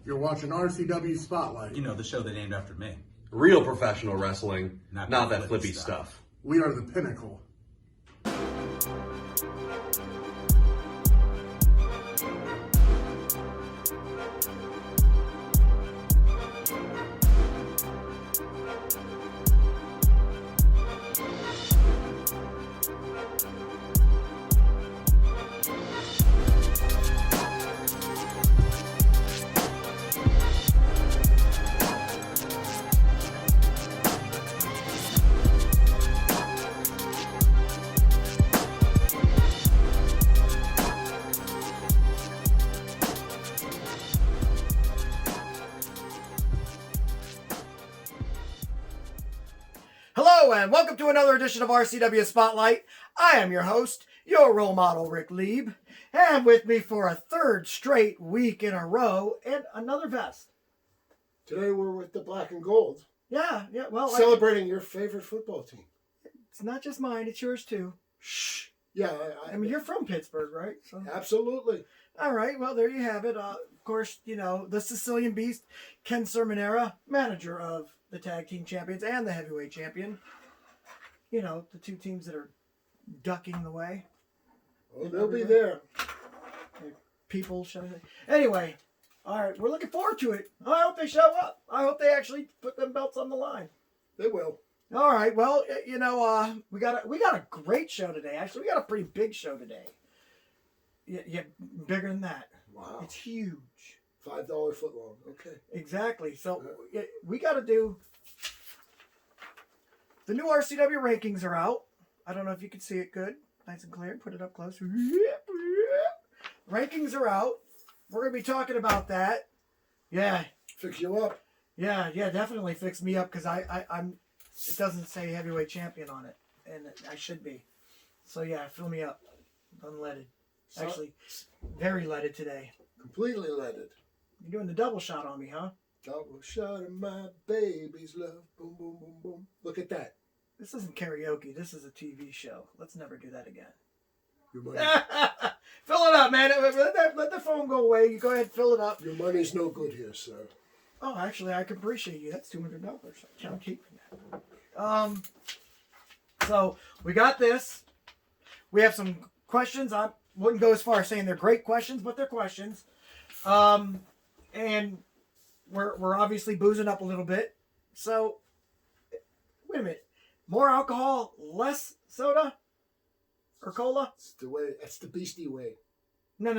You're watching RCW Spotlight. You know, the show they named after me. Real professional wrestling, Not not that that flippy flippy stuff. We are the pinnacle. Hello and welcome to another edition of RCW Spotlight. I am your host, your role model, Rick Lieb, and with me for a third straight week in a row and another vest. Today we're with the black and gold, Yeah, well, celebrating your favorite football team. it's not just mine, it's yours too. Shh. Yeah, I mean, you're from Pittsburgh, right? So, absolutely. all right, well, there you have it. Of course, you know, the Sicilian Beast, Ken Sermonera, manager of the Tag Team Champions and the Heavyweight Champion. You know, the two teams that are ducking the way. Oh, they'll be there. People, should I say. Anyway, all right, we're looking forward to it. I hope they show up. I hope they actually put them belts on the line. They will. All right, well, you know, we got a great show today. Actually, we got a pretty big show today. Yeah, bigger than that. Wow. It's huge. $5 foot long. Okay. Exactly. So we got to do. The new RCW rankings are out. I don't know if you can see it good, nice and clear. Put it up close. Rankings are out. We're gonna be talking about that. Yeah, Fix you up. yeah, definitely fix me up because I'm. It doesn't say heavyweight champion on it, and I should be. So yeah, fill me up. Unleaded. Actually, very leaded today. Completely leaded. You're doing the double shot on me, huh? Double shot of my baby's love. Boom, boom, boom, boom. Look at that. This isn't karaoke. This is a TV show. Let's never do that again. Your money, Fill it up, man. Let the phone go away. You go ahead and fill it up. your money's no good here, sir. Oh, actually, I can appreciate you. That's $200. I'm keeping that. So we got this. We have some questions. I wouldn't go as far as saying they're great questions, but they're questions. And we're obviously boozing up a little bit. So wait a minute. More alcohol, less soda, or cola? It's the way. That's the beastie way. No.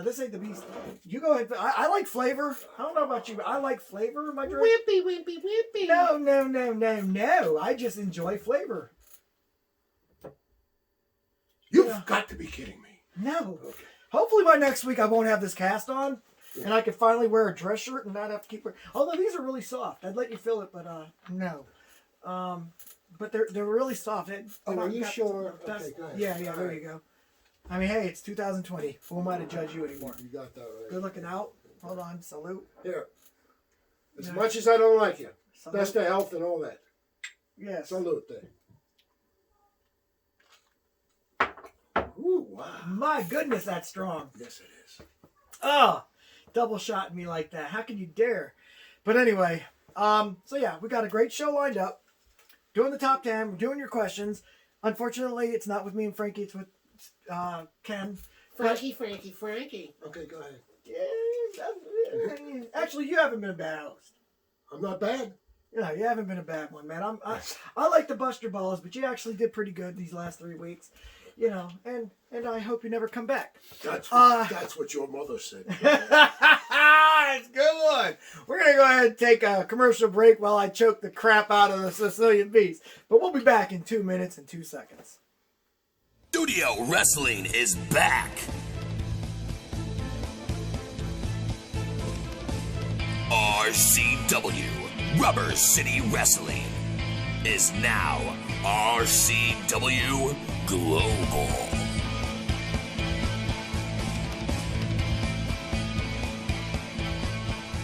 This ain't the beast. You go ahead. I like flavor. I don't know about you, but I like flavor in my drink. Wimpy. No. I just enjoy flavor. You've got to be kidding me. No. Okay. Hopefully by next week I won't have this cast on, and I can finally wear a dress shirt and not have to keep wearing. Although these are really soft. I'd let you feel it, but no. But they're really soft. Are you sure? That's, Okay, go ahead. yeah. There you go. I mean, hey, it's 2020. Who am I to judge you anymore? You got that right. Good looking out. Hold on. Salute. Here. As Yeah. much as I don't like you, Salute. best of health and all that. Yes. Salute there. Ooh, wow. My goodness, that's strong. Yes, it is. Oh, double shot me like that. How can you dare? But anyway, so yeah, we got a great show lined up. Doing the top 10, we're doing your questions. Unfortunately, it's not with me and Frankie, it's with Ken. Frankie. Okay, go ahead. Yeah, actually, you haven't been a bad host. I'm not bad. Yeah, you haven't been a bad one, man. I like to bust your balls, but you actually did pretty good these last 3 weeks. You know, and I hope you never come back. That's what your mother said. It's a good one. We're going to go ahead and take a commercial break while I choke the crap out of the Sicilian Beast. But we'll be back in 2 minutes and 2 seconds. Studio Wrestling is back. RCW Rubber City Wrestling is now RCW Global.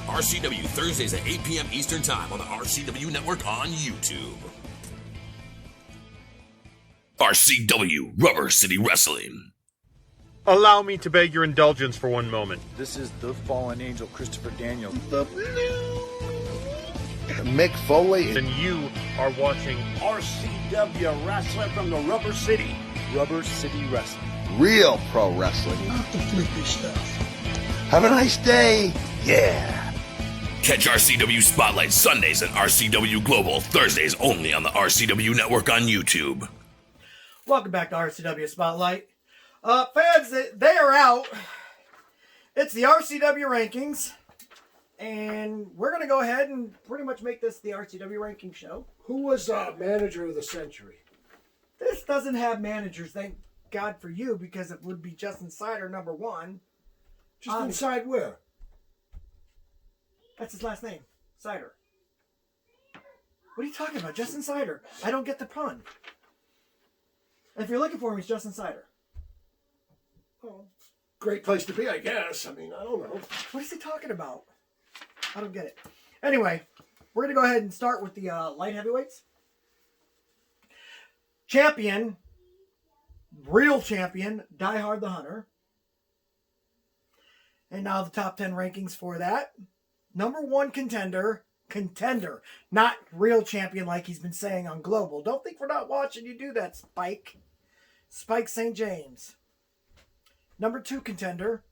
RCW Thursdays at 8 p.m. Eastern Time on the RCW Network on YouTube. RCW Rubber City Wrestling. Allow me to beg your indulgence for one moment. This is the fallen angel, Christopher Daniels. Mick Foley. And you are watching RCW Wrestling from the Rubber City. Rubber City Wrestling. Real pro wrestling. Not the flippy stuff. Have a nice day. Yeah. Catch RCW Spotlight Sundays and RCW Global Thursdays only on the RCW Network on YouTube. Welcome back to RCW Spotlight. Fans, they are out. It's the RCW Rankings. And we're going to go ahead and pretty much make this the RCW Ranking show. Who was manager of the century? This doesn't have managers, thank God for you, because it would be Justin Sider, number one. Just inside where? That's his last name, Sider. What are you talking about? Justin Sider. I don't get the pun. If you're looking for him, he's Justin Sider. Oh, great place to be, I guess. I mean, I don't know. What is he talking about? I don't get it. Anyway, we're going to go ahead and start with the light heavyweights. Champion, real champion, Die Hard the Hunter. And now the top 10 rankings for that. Number one contender, not real champion like he's been saying on Global. Don't think we're not watching you do that, Spike St. James. Number two contender,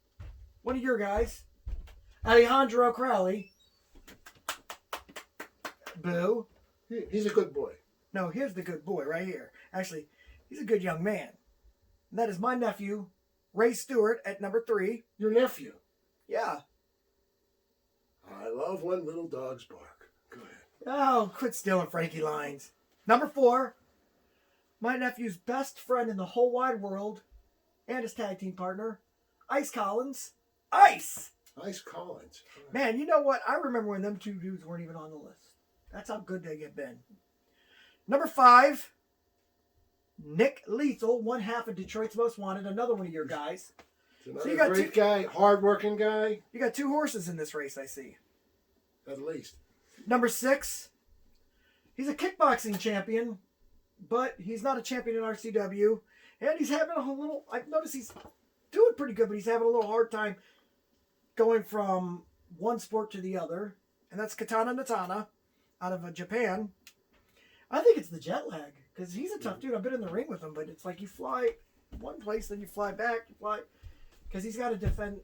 one of your guys, Alejandro Crowley. Boo. He's a good boy. No, here's the good boy right here. Actually, he's a good young man. And that is my nephew, Ray Stewart, at number 3. Your nephew? Yeah. I love when little dogs bark. Go ahead. Oh, quit stealing Frankie lines. Number 4, my nephew's best friend in the whole wide world and his tag team partner, Ice Collins. Ice Collins. Man, you know what? I remember when them two dudes weren't even on the list. That's how good they have been. Number 5, Nick Lethal, one half of Detroit's Most Wanted, another one of your guys. So you got great guy, hard-working guy. You got 2 horses in this race, I see. At least. Number 6, he's a kickboxing champion, but he's not a champion in RCW. And he's having a little, I've noticed he's doing pretty good, but he's having a little hard time going from one sport to the other. And that's Katana Natana out of Japan. I think it's the jet lag, because he's a tough dude. I've been in the ring with him, but it's like you fly one place, then you fly back, because he's got to defend.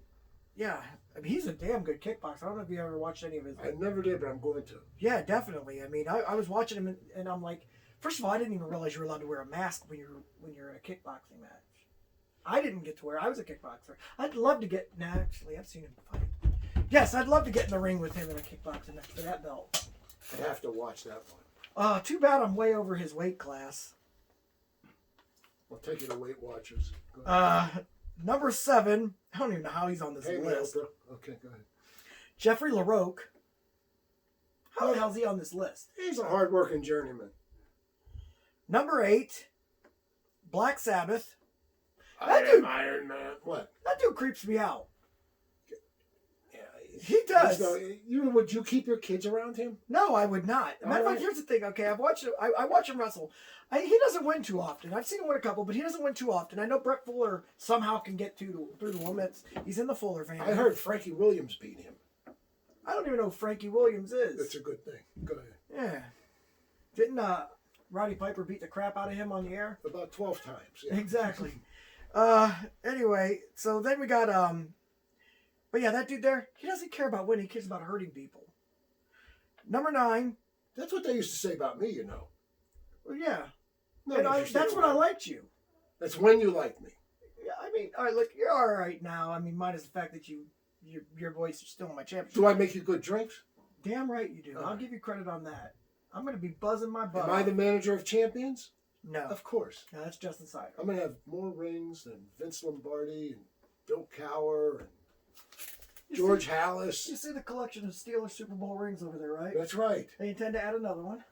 Yeah, I mean, he's a damn good kickboxer. I don't know if you ever watched any of his. I never did, but I'm going to. Yeah, definitely. I mean, I was watching him, and I'm like, first of all, I didn't even realize you were allowed to wear a mask when you're in a kickboxing match. I didn't get to wear. I was a kickboxer. I'd love to get. Nah, actually, I've seen him fight. Yes, I'd love to get in the ring with him in a kickboxing match for that belt. I have to watch that one. Too bad I'm way over his weight class. I'll take you to Weight Watchers. Number 7. I don't even know how he's on this list. Okay, go ahead. Jeffrey LaRoque. How the hell's he on this list? He's a hard-working journeyman. Number 8. Black Sabbath. Iron Man. What? That dude creeps me out. Yeah, he does. Would you keep your kids around him? No, I would not. Matter of fact, here's the thing. Okay, I watch him wrestle. He doesn't win too often. I've seen him win a couple, but he doesn't win too often. I know Brett Fuller somehow can get through to him. He's in the Fuller family. I heard Frankie Williams beat him. I don't even know who Frankie Williams is. That's a good thing. Go ahead. Yeah. Didn't Roddy Piper beat the crap out of him on the air? About 12 times. Yeah. Exactly. Anyway, so then we got but yeah, that dude there, he doesn't care about winning, he cares about hurting people. Number 9. That's what they used to say about me, you know. Well, yeah. No, and that's when I liked you. That's when you liked me. Yeah, I mean, all right, look, you're all right now. I mean, minus the fact that your voice is still in my championship. Do I make you good drinks? Damn right you do. I'll give you credit on that. I'm going to be buzzing my butt. Am I the manager of champions? No. Of course. No, that's Justin Sider. I'm going to have more rings than Vince Lombardi and Bill Cower and George Hallis. You see the collection of Steelers Super Bowl rings over there, right? That's right. They intend to add another one.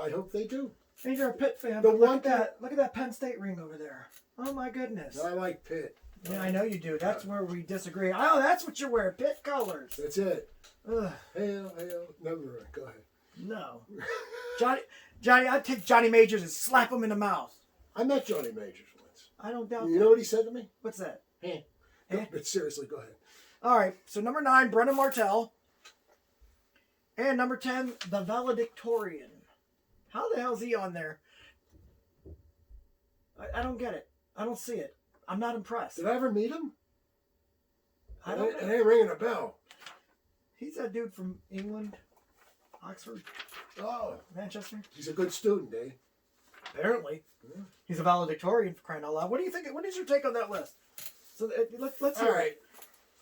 I hope they do. And you're a Pitt fan. The but one look at that Penn State ring over there. Oh my goodness. I like Pitt. Yeah, I know you do. That's where we disagree. Oh, that's what you wear. Pitt colors. That's it. Ugh. Hail. Never. Go ahead. No. Johnny, I'd take Johnny Majors and slap him in the mouth. I met Johnny Majors once. I don't doubt You that. know what he said to me? What's that? Eh. Eh? But seriously, go ahead. All right, so number 9, Brennan Martell. And number 10, the Valedictorian. How the hell is he on there? I don't get it. I don't see it. I'm not impressed. Did I ever meet him? I don't It know. ain't ringing a bell. He's that dude from England, Oxford, Oh, Manchester. he's a good student, eh? Apparently. He's a valedictorian, for crying out loud. What do you think? What is your take on that list? So let's hear All right. it.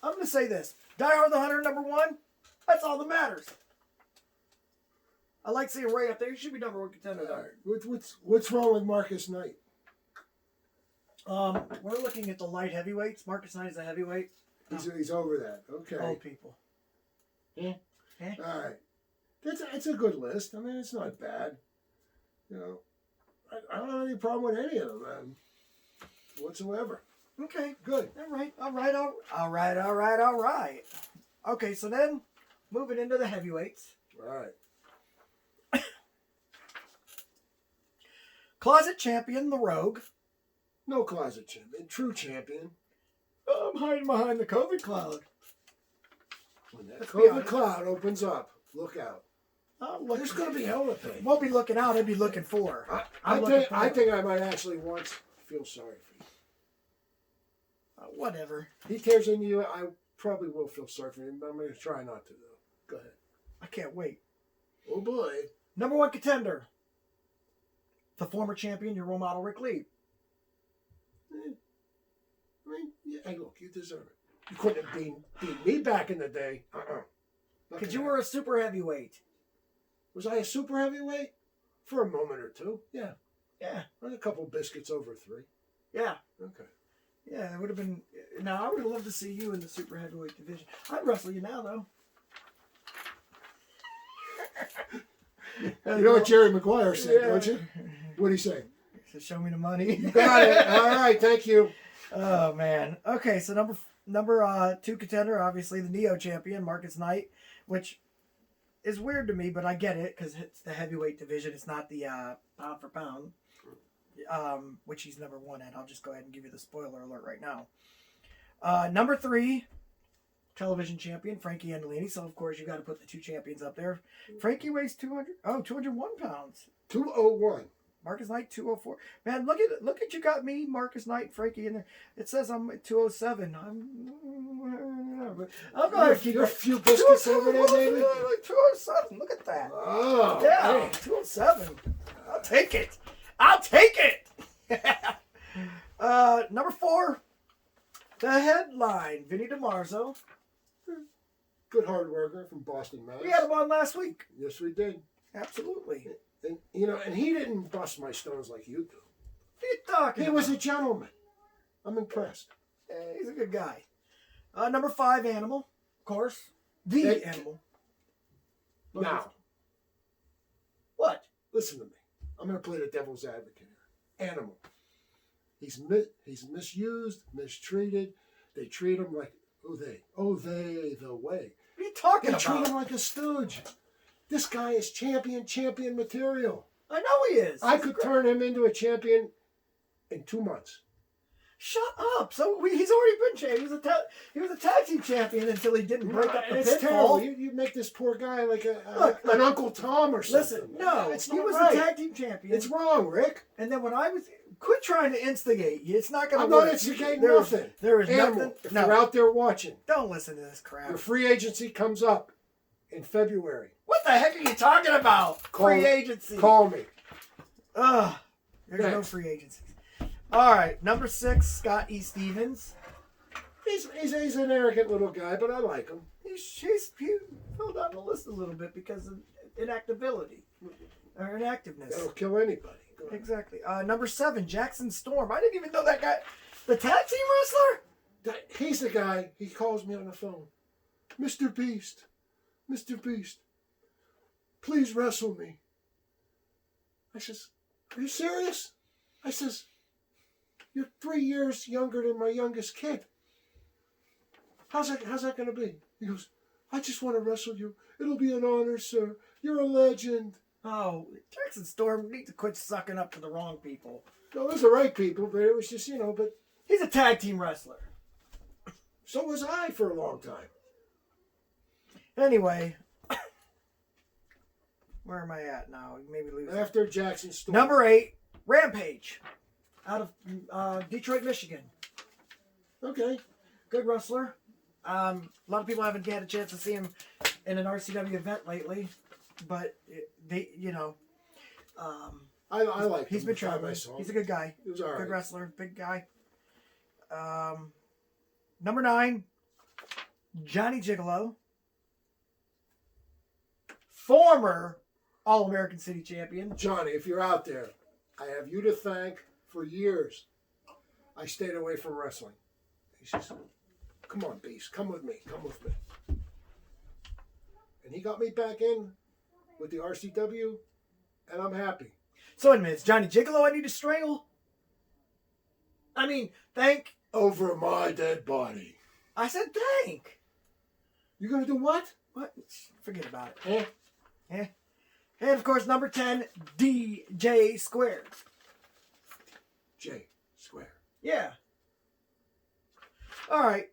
I'm going to say this. Die Hard the Hunter, number 1. That's all that matters. I like seeing Ray up there. He should be number 1 contender. All right. What's wrong with Marcus Knight? We're looking at the light heavyweights. Marcus Knight is a heavyweight. He's over that. Okay. Old people. Yeah. Eh? All right. It's a good list. I mean, it's not bad. You know, I don't have any problem with any of them, man, whatsoever. Okay. Good. All right. Okay, so then moving into the heavyweights. All right. Closet champion, the Rogue. No closet champion. True champion. I'm hiding behind the COVID cloud. When that Let's be COVID honest. cloud opens up, look out. There's going to be hell to pay. Won't be looking out. I'd be looking for. I I'm looking think for. I might actually once feel sorry for you. Whatever. He tears into you, I probably will feel sorry for him, but I'm going to try not to, though. Go ahead. I can't wait. Oh, boy. Number 1 contender. The former champion, your role model, Rick Lee. I mean, yeah, hey, look, you deserve it. You couldn't have beat me back in the day. Because you were a super heavyweight. Was I a super heavyweight? For a moment or two, yeah. Yeah. I had a couple biscuits over 3. Yeah. Okay. Yeah, it would have been. Now, I would have loved to see you in the super heavyweight division. I'd wrestle you now, though. You know what Jerry Maguire said, Yeah. don't you? What'd he say? So show me the money. Got it. All right, thank you. Oh man. Okay, so number 2 contender, obviously the Neo Champion, Marcus Knight, which is weird to me, but I get it because it's the heavyweight division. It's not the pound for pound, which he's number 1 at. I'll just go ahead and give you the spoiler alert right now. Number 3, television champion Frankie Andolini. So of course you got to put the 2 champions up there. Frankie weighs 201 pounds. 201. Marcus Knight 204. Man, look at you got me, Marcus Knight, Frankie in there. It says I'm at 207. I'm going to keep You're a few biscuits over there, baby. 207. Look at that. Oh, Yeah, hey. 207. I'll take it. I'll take it. Number 4, the headline, Vinny DiMarzo. Good hard worker from Boston, Mass. We had him on last week. Yes, we did. Absolutely. And and he didn't bust my stones like you do. What are you talking He was a about? gentleman. I'm impressed. Yeah, he's a good guy. Number 5, Animal. Of course. The Hey. Animal. Now, What? listen to me. I'm going to play the devil's advocate here. Animal. He's misused, mistreated. They treat him like, the way. What are you talking They treat about? him like a stooge. This guy is champion material. I know he is. I He's could great. turn him into a champion in 2 months. Shut up. So he's already been champion. He was a tag team champion until he didn't break up the It's terrible. pinfall. You make this poor guy like Look, an Uncle Tom or something. Listen, no, it's he not was right. a tag team champion. It's wrong, Rick. And then when I was, quit trying to instigate you. It's not going to I'm work. not instigating There is- nothing. There is Animal, nothing. if No, you're out there watching, don't listen to this crap. your free agency comes up in February. What the heck are you talking about? Free agency. Call me. Ugh. There's no Thanks. free agencies. All right, number 6, Scott E. Stevens. He's an arrogant little guy, but I like him. He fell down the list a little bit because of inactability or inactiveness. That'll kill anybody. Go ahead. Exactly. Number 7, Jackson Storm. I didn't even know that guy. The tag team wrestler? He's the guy. He calls me on the phone. Mr. Beast. Please wrestle me. I says, are you serious? I says, you're 3 years younger than my youngest kid. How's that going to be? He goes, I just want to wrestle you. It'll be an honor, sir. You're a legend. Oh, Jackson Storm needs to quit sucking up to the wrong people. No, those are right people, but it was just, but He's a tag team wrestler. so was I for a long time. Anyway, where am I at now? Maybe lose. After Jackson Storm. Number 8, Rampage, out of Detroit, Michigan. Okay. Good wrestler. A lot of people haven't had a chance to see him in an RCW event lately, but I like he's him. been traveling. He's a good guy. He was all right. Good wrestler. Big guy. Number 9, Johnny Gigolo. Former All-American City Champion. Johnny, if you're out there, I have you to thank. For years, I stayed away from wrestling. He says, come on, Beast, come with me, come with me. And he got me back in with the RCW, and I'm happy. So wait a minute, it's Johnny Gigolo I need to strangle? I mean, thank... Over my dead body. I said thank. You gonna do what? What? Forget about it. Eh? Eh? And of course, number 10, DJ Squared. J Square. Yeah. All right.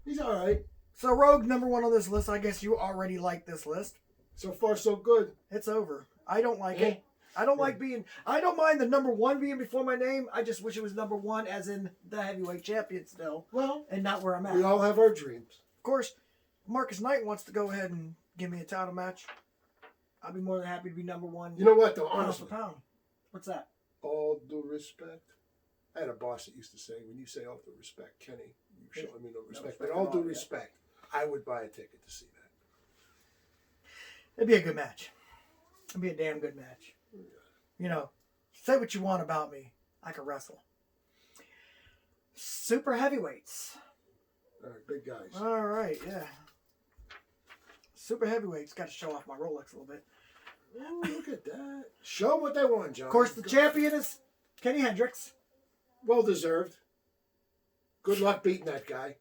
He's all right. So Rogue, number 1 on this list. I guess you already like this list. So far, so good. It's over. I don't like it. I don't like being... I don't mind the number 1 being before my name. I just wish it was number 1 as in the heavyweight champion still. Well, and not where I'm at. We all have our dreams. Of course, Marcus Knight wants to go ahead and give me a title match. I'll be more than happy to be number 1. You know what, though? Pound Honestly. for pound. What's that? All due respect. I had a boss that used to say, when you say all due respect, Kenny, you're showing me no respect. But all due respect, I would buy a ticket to see that. It'd be a good match. It'd be a damn good match. Say what you want about me. I can wrestle. Super heavyweights. All right, big guys. All right, yeah. Super heavyweights. Got to show off my Rolex a little bit. Oh, look at that. Show what they want, John. Of course, the champion is Kenny Hendricks. Well deserved. Good luck beating that guy.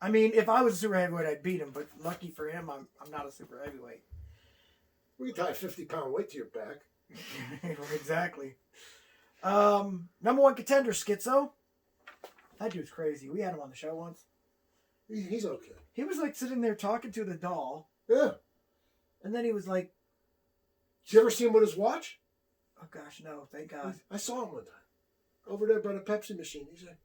I mean, if I was a super heavyweight, I'd beat him. But lucky for him, I'm not a super heavyweight. We can tie a 50-pound weight to your back. Exactly. Number 1 contender, Schizo. That dude's crazy. We had him on the show once. He's okay. He was like sitting there talking to the doll. Yeah. And then he was like... Did you ever see him with his watch? Oh, gosh, no. Thank God. I saw him one time. Over there by the Pepsi machine. He said,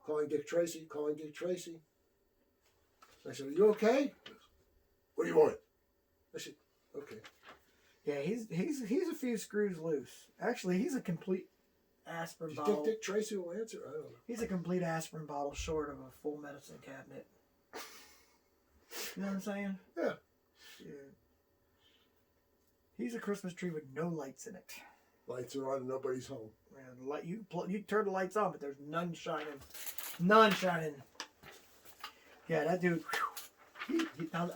calling Dick Tracy, calling Dick Tracy. I said, are you okay? What do you want? I said, okay. Yeah, he's a few screws loose. Actually, he's a complete aspirin You bottle. think Dick Tracy will answer? I don't know. He's a complete aspirin bottle short of a full medicine cabinet. You know what I'm saying? Yeah. He's a Christmas tree with no lights in it. Lights are on and nobody's home. Man, you turn the lights on, but there's none shining. None shining. Yeah, that dude.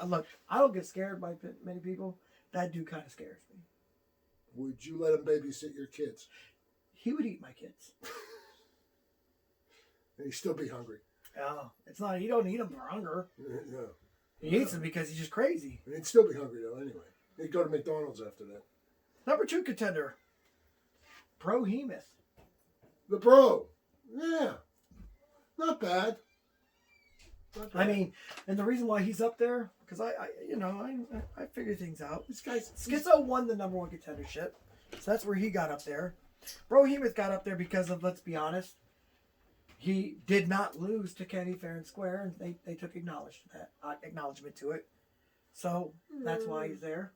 Look, I don't get scared by many people. That dude kind of scares me. Would you let him babysit your kids? He would eat my kids. And he'd still be hungry. Oh, it's not. You don't eat them for hunger. No. He eats them because he's just crazy. And he'd still be hungry though. Anyway, he'd go to McDonald's after that. Number 2 contender, Prohemoth. The Bro. Yeah. Not bad. Not bad. I mean, and the reason why he's up there, because I figure things out. This guy's Schizo won the number 1 contendership, so that's where he got up there. Prohemoth got up there because of, let's be honest, he did not lose to Kenny fair and square, and they took acknowledgement to it. So that's why he's there.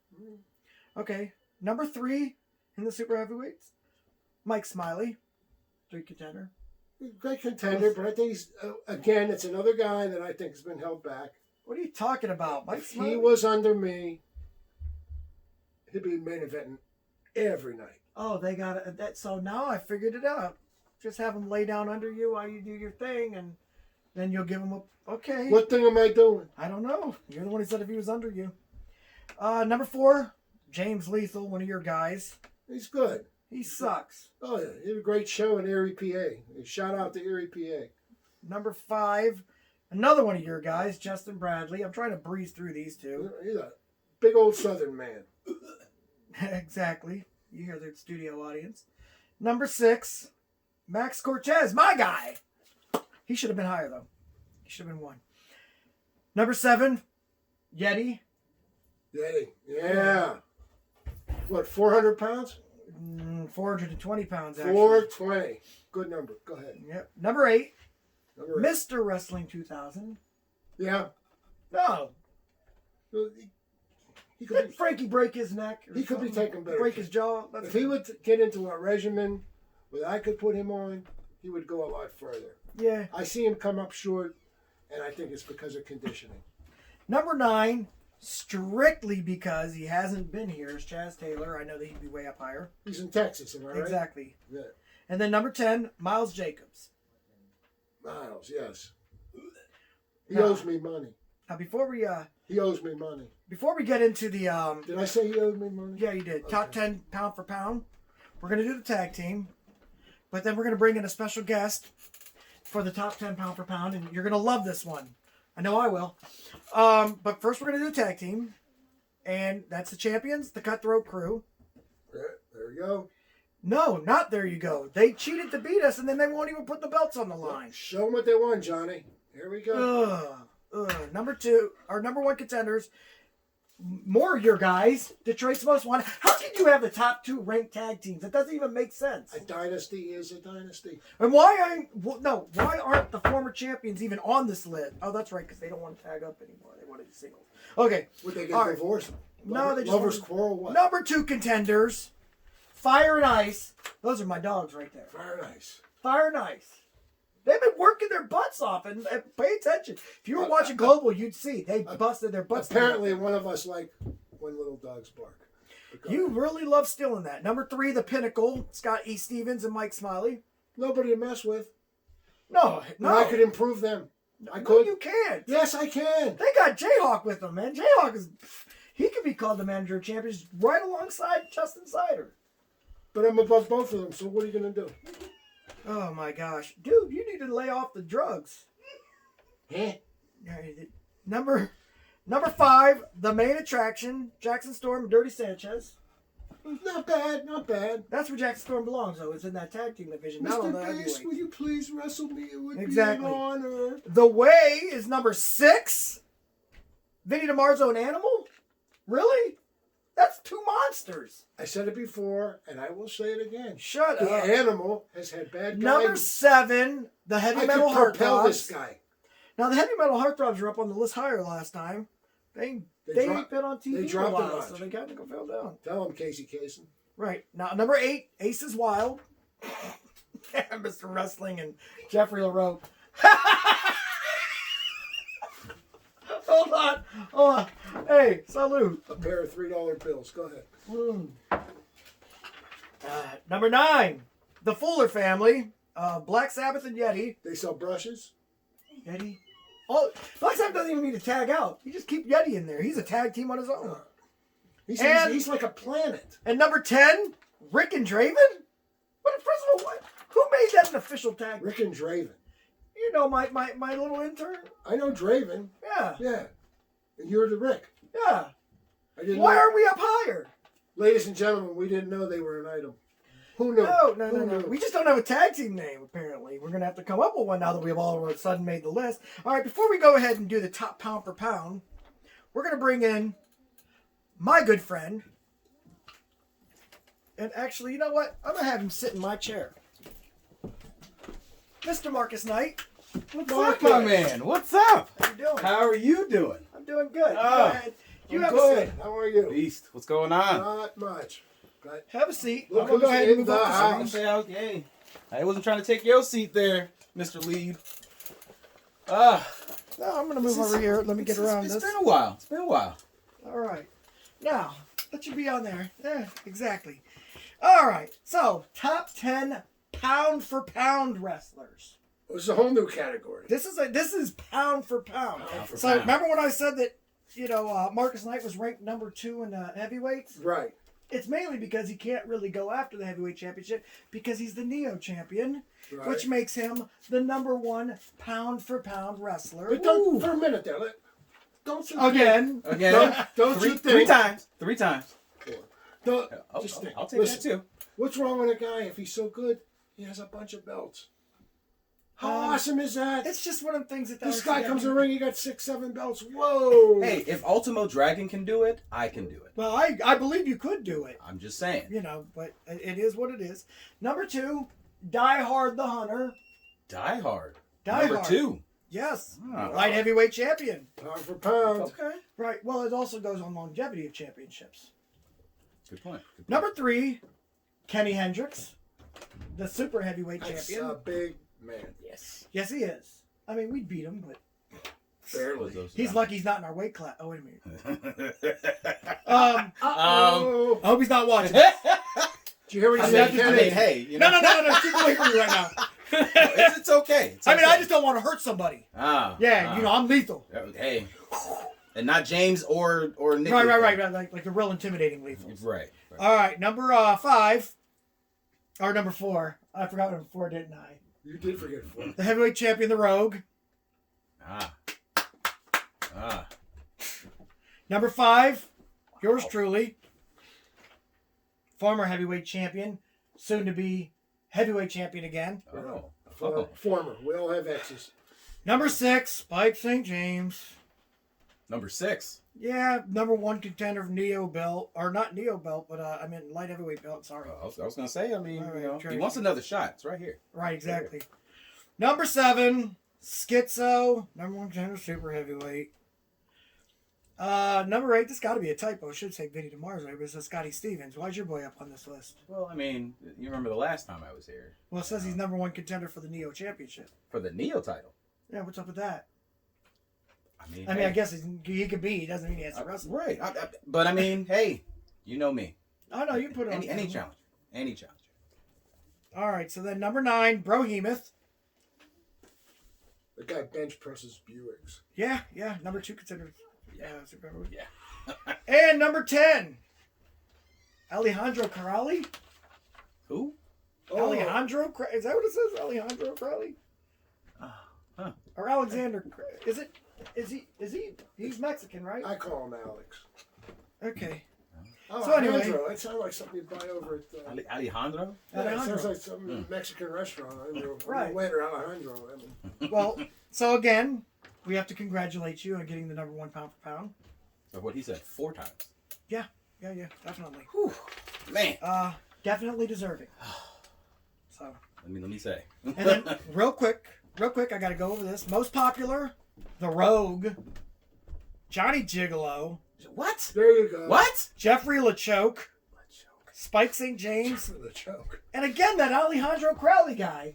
Okay, number 3 in the super heavyweights, Mike Smiley, 3 contender. great contender, but I think he's, again, it's another guy that I think has been held back. What are you talking about? Mike If Smiley? he was under me, he'd be main eventing every night. Oh, they got it. So now I figured it out. Just have him lay down under you while you do your thing, and then you'll give him a... Okay. What thing am I doing? I don't know. You're the one who said if he was under you. Number 4, James Lethal, one of your guys. He's good. He sucks. Oh, yeah. He had a great show in Erie, PA. Shout out to Erie, PA. Number 5, another one of your guys, Justin Bradley. I'm trying to breeze through these two. He's a big old Southern man. Exactly. You hear the studio audience. Number 6, Max Cortez, my guy. He should have been higher, though. He should have been 1. Number 7, Yeti. Yeti. Yeah. What, 400 pounds? 420 pounds, actually. 420. Good number. Go ahead. Yep. Number 8, Number 8. Mr. Wrestling 2000. Yeah. No. He could Did Frankie break his neck? Or He could be something? taken better Break care. his jaw? If he would get into a regimen where I could put him on, he would go a lot further. Yeah. I see him come up short, and I think it's because of conditioning. Number 9, strictly because he hasn't been here, is Chaz Taylor. I know that he'd be way up higher. He's in Texas, am I right? Exactly. Yeah. And then number 10, Miles Jacobs. Miles, yes. He Now- owes me money. Now before we He owes me money. get into the Did I say he owed me money? yeah, you did. Okay. Top 10 pound for pound. We're going to do the tag team. But then we're going to bring in a special guest for the top 10 pound for pound, and you're going to love this one. I know I will. But first we're going to do the tag team. And that's the champions, the Cutthroat Crew. There we go. No, not there you go. They cheated to beat us, and then they won't even put the belts on the line. Show them what they won, Johnny. Here we go. Number 2, our number 1 contenders, more of your guys, Detroit's Most Wanted. How can you have the top 2 ranked tag teams? That doesn't even make sense. A dynasty is a dynasty. And why aren't the former champions even on this list? Oh, that's right, because they don't want to tag up anymore. They want to do singles. Okay. Would they All get right. divorced? No, they just Lovers want- quarrel what? Number 2 contenders, Fire and Ice. Those are my dogs right there. Fire and Ice. Fire and Ice. They've been working their butts off, and pay attention. If you were watching Global, you'd see they busted their butts. Apparently, one of us like when little dogs bark. You really love stealing that. Number 3, the Pinnacle, Scott E. Stevens and Mike Smiley. Nobody to mess with. No. And I could improve them. I No, could. you can't. Yes, I can. They got Jayhawk with them, man. Jayhawk he could be called the manager of champions right alongside Justin Sider. But I'm above both of them, so what are you going to do? Oh my gosh. Dude, you need to lay off the drugs. Huh? Number 5, the main attraction, Jackson Storm and Dirty Sanchez. Not bad, not bad. That's where Jackson Storm belongs, though. It's in that tag team division, not on Mr. the Bass, heavyweight. will you please wrestle me? It would Exactly. be an honor. The Way is number 6. Vinny DiMarzo and Animal? Really? That's 2 monsters. I said it before, and I will say it again. Shut The up. Animal has had bad Number guidance. 7, the Heavy I Metal could propel Heartthrobs. this guy. Now, the Heavy Metal Heartthrobs were up on the list higher last time. They ain't been on TV they for a dropped a while, notch. so they kind of fell down. Tell him, Casey Kasem. Right. Now, number 8, Aces Wild. Mr. Wrestling and Jeffrey LaRoe. Hold on. Hey, salute. A pair of $3 bills. Go ahead. Number 9, the Fuller family. Black Sabbath and Yeti. They sell brushes. Yeti. Oh, Black Sabbath doesn't even need to tag out. You just keep Yeti in there. He's a tag team on his own. He's like a planet. And number 10, Rick and Draven? But first of all, who made that an official tag? Rick and Draven. You know my little intern? I know Draven. Yeah. Yeah. And you're the Rick. Yeah. I didn't Why know. aren't we up higher? Ladies and gentlemen, we didn't know they were an item. Who knew? No. Who knew? We just don't have a tag team name, apparently. We're going to have to come up with one now that we've all of a sudden made the list. All right, before we go ahead and do the top pound for pound, we're going to bring in my good friend. And actually, you know what? I'm going to have him sit in my chair. Mr. Marcus Knight. What's up, my man? What's up? How you doing? How are you doing? I'm doing good. Oh, Go ahead. You I'm have a good. seat. How are you? Beast, what's going on? Not much. But Have a seat. Look I'm going to go who's ahead and in move the up house. the seat. Say, okay. I wasn't trying to take your seat there, Mr. Lead. No, I'm going to move over here. Let me get around this. It's been a while. It's been a while. All right. Now, let you be on there. Yeah, exactly. All right. So, top 10 pound for pound wrestlers. it's a whole new category. This is pound for pound. for So, pound. remember when I said that, Marcus Knight was ranked number 2 in heavyweights? Right. It's mainly because he can't really go after the heavyweight championship because he's the Neo Champion, Right. which makes him the number 1 pound for pound wrestler. But don't for a minute there. Don't you Again. Again. Don't you think? Three times. Don't Oh, just think. I'll take Listen, that too. What's wrong with a guy if he's so good? He has a bunch of belts. How awesome is that? It's just one of the things that this guy comes in the ring. He got 6, 7 belts. Whoa! Hey, if Ultimo Dragon can do it, I can do it. Well, I believe you could do it. I'm just saying. You know, but it is what it is. Number 2, Die Hard the Hunter. Die Hard. Number 2. Yes. Oh. Light heavyweight champion. Pound for pound. Okay. Right. Well, it also goes on longevity of championships. Good point. Good point. Number 3, Kenny Hendricks, the super heavyweight That's champion. a big man. Yes. Yes, he is. I mean, we'd beat him, but Barely. he's lucky he's not in our weight class. Oh, wait a minute. Uh-oh. I hope he's not watching. Did you hear what he said, I Kenny? mean, hey, you know. No. Keep away from me right now. It's okay. It's I mean, okay. I just don't want to hurt somebody. Yeah, you know, I'm lethal. Hey. And not James or Nick. Right. Like the real intimidating lethals. Right. All right, number 5. Or number 4. I forgot number 4, didn't I? You did forget 4. The heavyweight champion, the Rogue. Number 5, yours truly. Former heavyweight champion. Soon to be heavyweight champion again. Former. We all have exes. Number 6, Spike St. James. Number 6. Yeah, number 1 contender of Neo belt. Or not Neo belt, but I meant light heavyweight belt. Sorry. I was going to say, I mean, All right, you know, try he to- wants another shot. It's right here. Right, exactly. Number 7, Schizo. Number 1 contender, super heavyweight. Number 8, this got to be a typo. It should say Vinny DeMarzo, but it says Scotty Stevens. Why's your boy up on this list? Well, I mean, you remember the last time I was here. Well, it says he's number 1 contender for the Neo Championship. For the Neo title. Yeah, what's up with that? I mean, I hey. guess he could be. He doesn't mean he has to wrestle. Right. But I mean, hey, you know me. Oh, no, you put it on. Any challenge. Any challenge. All right, so then number 9, Brohemoth. The guy bench presses Buicks. Yeah, number 2 contender. Yeah, super heavyweight. Yeah. And number 10, Alejandro Corrali. Who? Alejandro, is that what it says? Alejandro Corrali? Huh. Or Alexander? Is it? Is he? He's Mexican, right? I call him Alex. Okay. Oh, So anyway- Alejandro. That sounds like something you'd buy over at... Alejandro? Yeah, it Alejandro. sounds like some Mexican restaurant. I know. Right. Waiter Alejandro. I mean, Well, so again, we have to congratulate you on getting the number 1 pound for pound. Or what he said 4 times. Yeah, definitely. Whew. Man. Definitely deserving. So. Let me say. And then, real quick, I got to go over this. Most popular, the Rogue, Johnny Gigolo, What? there you go. What? Jeffrey LeChoke, Spike St. James, The choke. and again that Alejandro Crowley guy.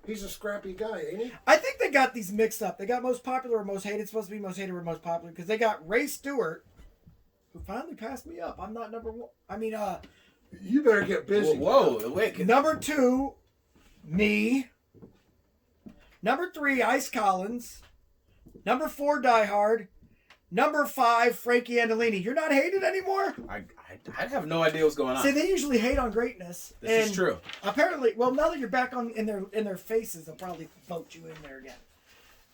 He's a scrappy guy, ain't he? I think they got these mixed up. They got most popular or most hated. It's supposed to be most hated or most popular because they got Ray Stewart, who finally passed me up. I'm not number 1. I mean, You better get busy. Whoa, wait. number 2, me. Number 3, Ice Collins. Number 4, Die Hard. Number 5, Frankie Andolini. You're not hated anymore? I have no idea what's going on. See, they usually hate on greatness. This is true. Apparently, well, now that you're back in their faces, they'll probably vote you in there again.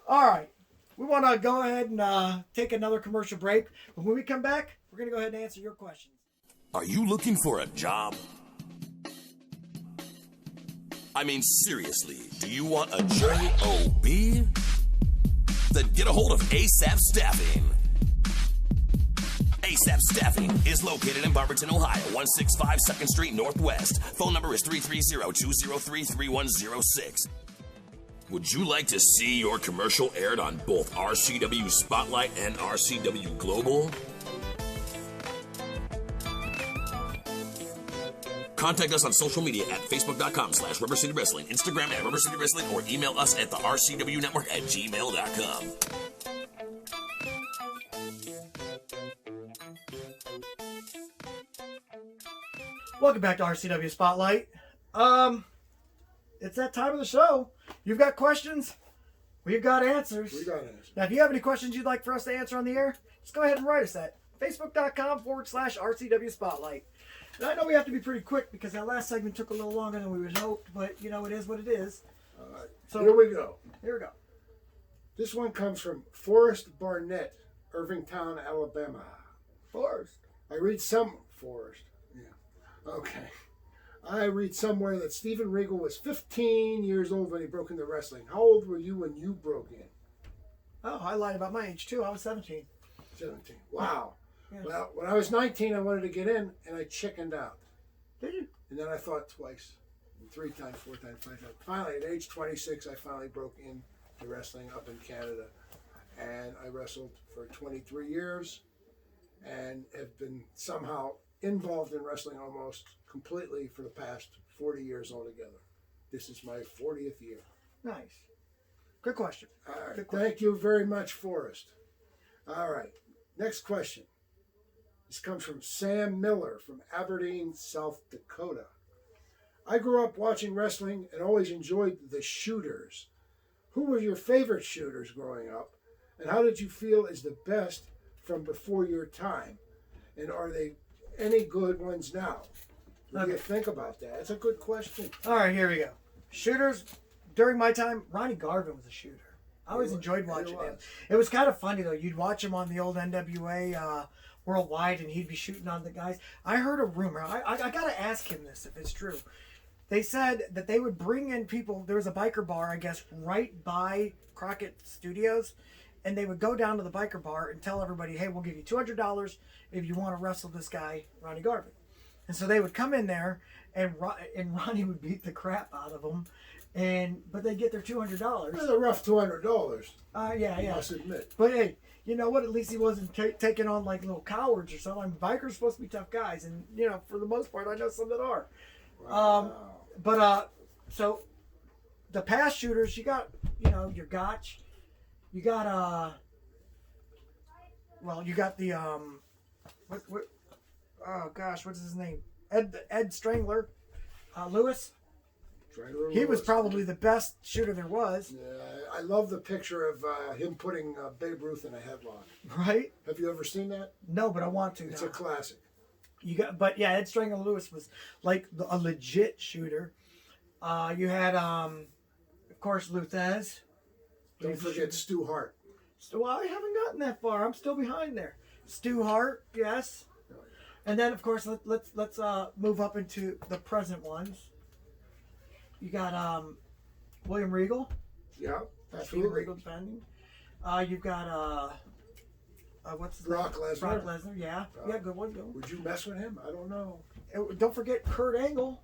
All right. We want to go ahead and take another commercial break. But when we come back, we're going to go ahead and answer your questions. Are you looking for a job? I mean, seriously, do you want a job? Then get a hold of ASAP Staffing. ASAP Staffing is located in Barberton, Ohio, 165 2nd Street Northwest. Phone number is 330-203-3106. Would you like to see your commercial aired on both RCW Spotlight and RCW Global? Contact us on social media at facebook.com/Rubber City Wrestling, Instagram at Rubber City Wrestling, or email us at the RCW Network at gmail.com. Welcome back to RCW Spotlight. It's that time of the show. You've got questions. We've got answers. We got answers. Now, if you have any questions you'd like for us to answer on the air, just go ahead and write us at facebook.com/RCW Spotlight. And I know we have to be pretty quick because that last segment took a little longer than we would hoped, but you know, it is what it is. All right. So Here we go. Here we go. This one comes from Forrest Barnett, Irvingtown, Alabama. Forrest. I read some Forrest. Yeah. Okay. I read somewhere that Steven Regal was 15 years old when he broke into wrestling. How old were you when you broke in? Oh, I lied about my age too. I was 17. 17. Wow. Yeah. Well, when I was 19, I wanted to get in, and I chickened out. Did you? And then I thought twice, 3 times, 4 times, 5 times. Finally, at age 26, I finally broke into wrestling up in Canada. And I wrestled for 23 years and have been somehow involved in wrestling almost completely for the past 40 years altogether. This is my 40th year. Nice. Good question. All right. Good question. Thank you very much, Forrest. All right. Next question. This comes from Sam Miller from Aberdeen, South Dakota. I grew up watching wrestling and always enjoyed the shooters. Who were your favorite shooters growing up? And how did you feel is the best from before your time? And are they any good ones now? What do you think about that? That's a good question. All right, here we go. Shooters, during my time, Ronnie Garvin was a shooter. I always enjoyed watching him. It was kind of funny, though. You'd watch him on the old NWA Worldwide, and he'd be shooting on the guys. I heard a rumor. I got to ask him this, if it's true. They said that they would bring in people. There was a biker bar, I guess, right by Crockett Studios. And they would go down to the biker bar and tell everybody, hey, we'll give you $200 if you want to wrestle this guy, Ronnie Garvin. And so they would come in there, and Ronnie would beat the crap out of them. But they'd get their $200. That's a rough $200. Yeah. I must admit. But hey, you know what? At least he wasn't taking on like little cowards or something. I mean, bikers are supposed to be tough guys. And, you know, for the most part, I know some that are. Wow. So the past shooters, you got, you know, your Gotch. You got you got the oh gosh, what's his name? Ed Strangler, Lewis. He was probably the best shooter there was. Yeah, I love the picture of him putting Babe Ruth in a headlock. Right? Have you ever seen that? No, but I want to. It's a classic. Ed Strangler Lewis was like a legit shooter. You had of course Luthez. Don't forget Stu Hart. Well, I haven't gotten that far. I'm still behind there. Stu Hart, yes. And then, of course, let's move up into the present ones. You got William Regal. Yeah, Steven absolutely. Regal defending. You've got what's his Brock name? Lesnar. Brock Lesnar, yeah. Yeah, good one, good one. Would you mess with him? I don't know. Don't forget Kurt Angle.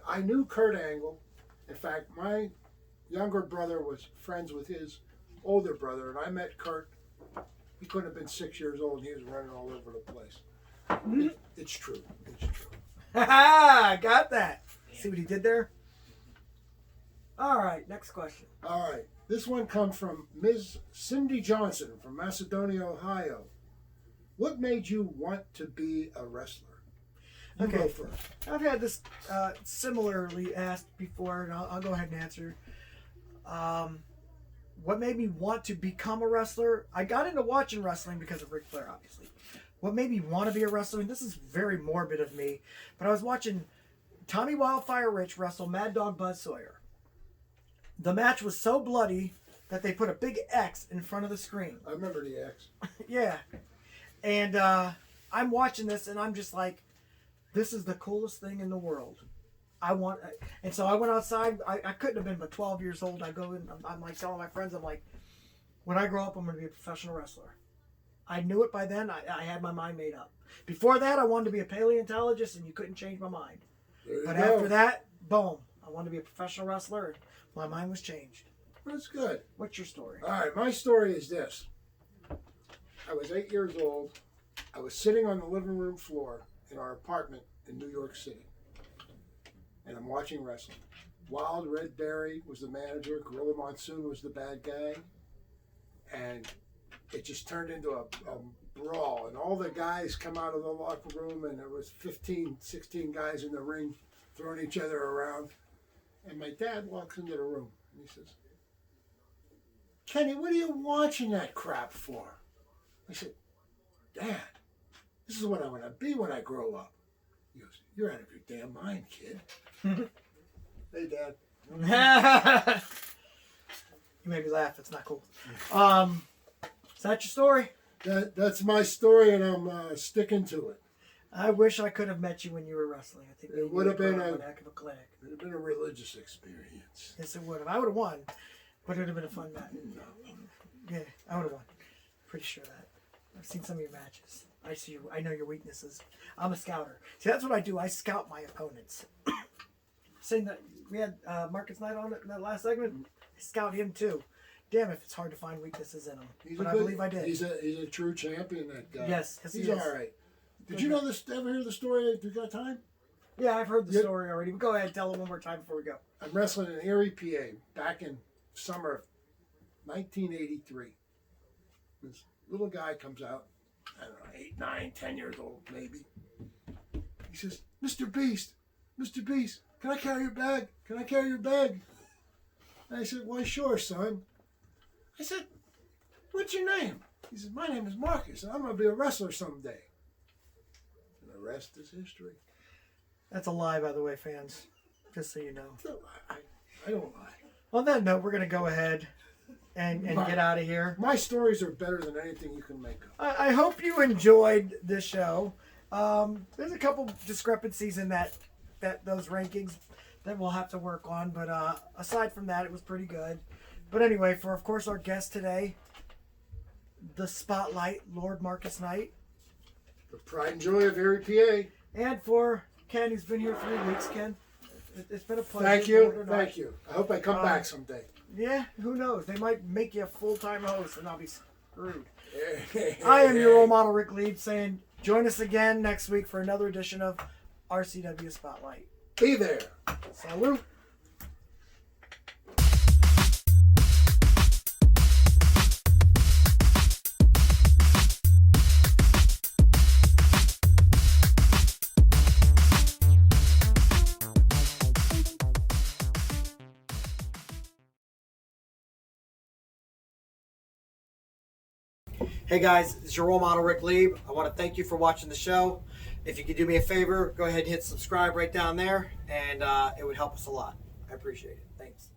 I knew Kurt Angle. In fact, my younger brother was friends with his older brother, and I met Kurt. He couldn't have been 6 years old, and he was running all over the place. It's true. It's true. Ha! Got that. See what he did there? All right, next question. All right. This one comes from Ms. Cindy Johnson from Macedonia, Ohio. What made you want to be a wrestler? You go first. I've had this similarly asked before, and I'll go ahead and answer. What made me want to become a wrestler? I got into watching wrestling because of Ric Flair, obviously. What made me want to be a wrestler? And this is very morbid of me, but I was watching Tommy Wildfire Rich wrestle Mad Dog Buzz Sawyer. The match was so bloody that they put a big X in front of the screen. I remember the X. Yeah. And I'm watching this, and I'm just like, this is the coolest thing in the world. And so I went outside. I couldn't have been but 12 years old. I go in, I'm like telling my friends, I'm like, when I grow up, I'm going to be a professional wrestler. I knew it by then. I had my mind made up. Before that, I wanted to be a paleontologist, and you couldn't change my mind. But after that, boom, I wanted to be a professional wrestler, and my mind was changed. That's good. What's your story? All right, my story is this. I was 8 years old. I was sitting on the living room floor in our apartment in New York City. And I'm watching wrestling. Wild Red Berry was the manager. Gorilla Monsoon was the bad guy. And it just turned into a brawl. And all the guys come out of the locker room, and there was 15, 16 guys in the ring throwing each other around. And my dad walks into the room, and he says, "Kenny, what are you watching that crap for?" I said, "Dad, this is what I want to be when I grow up." He goes, "You're out of your damn mind, kid." Hey, Dad. You made me laugh. It's not cool. Is that your story? That's my story, and I'm sticking to it. I wish I could have met you when you were wrestling. I think It would have been a heck of a clinic. It would have been a religious experience. Yes, it would have. I would have won, but it would have been a fun match. Yeah, I would have won. Pretty sure of that. I've seen some of your matches. I know your weaknesses. I'm a scouter. See, that's what I do. I scout my opponents. Saying that we had Marcus Knight on it in that last segment. I scout him too. Damn, if it's hard to find weaknesses in him. But I believe I did. He's a true champion, that guy. Yes, he's he is. all right. Did you know this? Ever hear the story? Do you got time? Yeah, I've heard the story already. But go ahead, tell it one more time before we go. I'm wrestling in Erie, PA, back in summer of 1983. This little guy comes out, I don't know, 8, 9, 10 years old, maybe. He says, Mr. Beast, can I carry your bag? Can I carry your bag? And I said, why, sure, son. I said, what's your name? He said, my name is Marcus, and I'm going to be a wrestler someday. And the rest is history. That's a lie, by the way, fans. Just so you know. I don't lie. On that note, we're going to go ahead and get out of here. My stories are better than anything you can make up. I hope you enjoyed this show. There's a couple discrepancies in those rankings that we'll have to work on, but aside from that, it was pretty good. But anyway, for of course our guest today, the Spotlight, Lord Marcus Knight. The pride and joy of Erie, PA. And for Ken, who's been here 3 weeks. Ken, it's been a pleasure. Thank you. I hope I come back someday. Yeah, who knows? They might make you a full-time host and I'll be screwed. I am your role model, Rick Lieb, saying join us again next week for another edition of RCW Spotlight. Be there. Salute. Hey guys, it's your role model, Rick Lieb. I want to thank you for watching the show. If you could do me a favor, go ahead and hit subscribe right down there, and it would help us a lot. I appreciate it. Thanks.